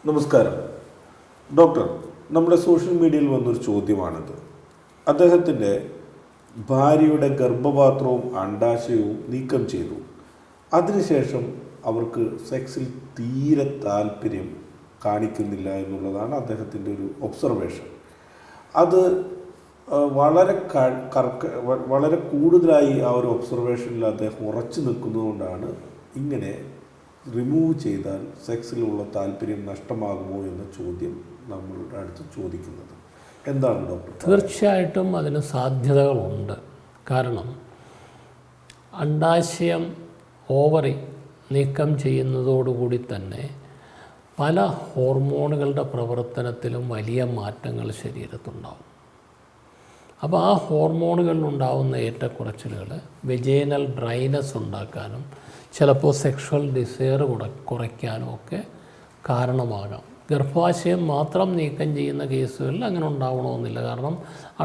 നമസ്കാരം ഡോക്ടർ. നമ്മുടെ സോഷ്യൽ മീഡിയയിൽ വന്നൊരു ചോദ്യമാണിത്. അദ്ദേഹത്തിൻ്റെ ഭാര്യയുടെ ഗർഭപാത്രവും അണ്ഡാശയവും നീക്കം ചെയ്തു. അതിനുശേഷം അവർക്ക് സെക്സിൽ തീരെ താല്പര്യം കാണിക്കുന്നില്ല എന്നുള്ളതാണ് അദ്ദേഹത്തിൻ്റെ ഒരു ഒബ്സർവേഷൻ. അത് വളരെ കൂടുതലായി ആ ഒരു ഒബ്സർവേഷനിൽ അദ്ദേഹം ഉറച്ചു നിൽക്കുന്നതുകൊണ്ടാണ് ഇങ്ങനെ റിമൂവ് ചെയ്താൽ സെക്സിലുള്ള താല്പര്യം നഷ്ടമാകുമോ എന്ന ചോദ്യം നമ്മളുടെ അടുത്ത് ചോദിക്കുന്നത്. എന്താണ് ഡോക്ടർ? തീർച്ചയായിട്ടും അതിന് സാധ്യതകളുണ്ട്. കാരണം അണ്ഡാശയം ഓവറി നീക്കം ചെയ്യുന്നതോടുകൂടി തന്നെ പല ഹോർമോണുകളുടെ പ്രവർത്തനത്തിലും വലിയ മാറ്റങ്ങൾ ശരീരത്തുണ്ടാവും. അപ്പോൾ ആ ഹോർമോണുകളിലുണ്ടാകുന്ന ഏറ്റക്കുറച്ചിലുകൾ വെജൈനൽ ഡ്രൈനസ് ഉണ്ടാക്കാനും ചിലപ്പോൾ സെക്ഷൽ ഡിസയർ കുറയ്ക്കാനും ഒക്കെ കാരണമാകാം. ഗർഭാശയം മാത്രം നീക്കം ചെയ്യുന്ന കേസുകളിൽ അങ്ങനെ ഉണ്ടാവണമെന്നില്ല. കാരണം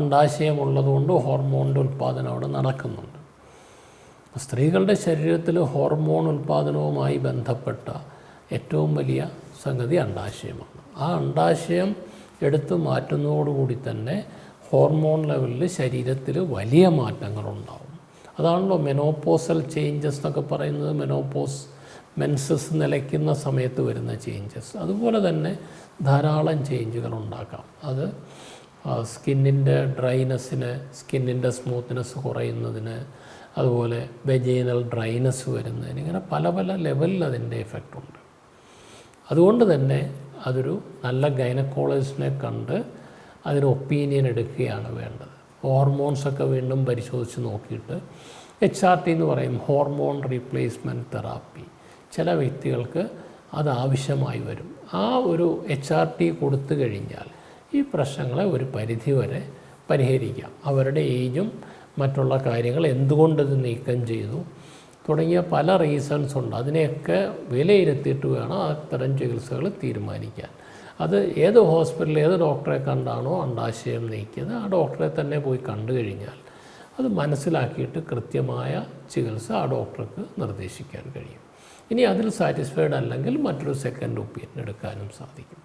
അണ്ഡാശയം ഉള്ളതുകൊണ്ട് ഹോർമോണിൻ്റെ ഉൽപ്പാദനം അവിടെ നടക്കുന്നുണ്ട്. സ്ത്രീകളുടെ ശരീരത്തിൽ ഹോർമോൺ ഉൽപ്പാദനവുമായി ബന്ധപ്പെട്ട ഏറ്റവും വലിയ സംഗതി അണ്ഡാശയമാണ്. ആ അണ്ഡാശയം എടുത്തു മാറ്റുന്നതോടുകൂടി തന്നെ ഹോർമോൺ ലെവലിൽ ശരീരത്തിൽ വലിയ മാറ്റങ്ങളുണ്ടാവും. അതാണല്ലോ മെനോപോസൽ ചേഞ്ചസ് എന്നൊക്കെ പറയുന്നത്. മെൻസസ് നിലയ്ക്കുന്ന സമയത്ത് വരുന്ന ചേഞ്ചസ്. അതുപോലെ തന്നെ ധാരാളം ചേഞ്ചുകൾ ഉണ്ടാക്കാം. അത് സ്കിന്നിൻ്റെ ഡ്രൈനെസ്സിന്, സ്കിന്നിൻ്റെ സ്മൂത്ത്നെസ് കുറയുന്നതിന്, അതുപോലെ വെജൈനൽ ഡ്രൈനെസ് വരുന്നതിന്, ഇങ്ങനെ പല പല ലെവലിൽ അതിൻ്റെ എഫക്റ്റ് ഉണ്ട്. അതുകൊണ്ട് തന്നെ അതൊരു നല്ല ഗൈനക്കോളജിസ്റ്റിനെ കണ്ട് അതിന് ഒപ്പീനിയൻ എടുക്കുകയാണ് വേണ്ടത്. ഹോർമോൺസൊക്കെ വീണ്ടും പരിശോധിച്ച് നോക്കിയിട്ട് HRT എന്ന് പറയും, ഹോർമോൺ റീപ്ലേസ്മെൻറ്റ് തെറാപ്പി. ചില വ്യക്തികൾക്ക് അത് ആവശ്യമായി വരും. ആ ഒരു HRT കൊടുത്തു കഴിഞ്ഞാൽ ഈ പ്രശ്നങ്ങളെ ഒരു പരിധിവരെ പരിഹരിക്കാം. അവരുടെ ഏജും മറ്റുള്ള കാര്യങ്ങൾ, എന്തുകൊണ്ടിത് നീക്കം ചെയ്തു തുടങ്ങിയ പല റീസൺസ് ഉണ്ട്. അതിനെയൊക്കെ വിലയിരുത്തിയിട്ട് വേണം അത്തരം ചികിത്സകൾ തീരുമാനിക്കാൻ. അത് ഏത് ഹോസ്പിറ്റലിൽ ഏത് ഡോക്ടറെ കണ്ടാണോ അണ്ഡാശയം നീക്കിയത് ആ ഡോക്ടറെ തന്നെ പോയി കണ്ടു കഴിഞ്ഞാൽ അത് മനസ്സിലാക്കിയിട്ട് കൃത്യമായ ചികിത്സ ആ ഡോക്ടർക്ക് നിർദ്ദേശിക്കാൻ കഴിയും. ഇനി അതിൽ സാറ്റിസ്ഫൈഡ് അല്ലെങ്കിൽ മറ്റൊരു സെക്കൻഡ് ഒപ്പീനിയൻ എടുക്കാനും സാധിക്കും.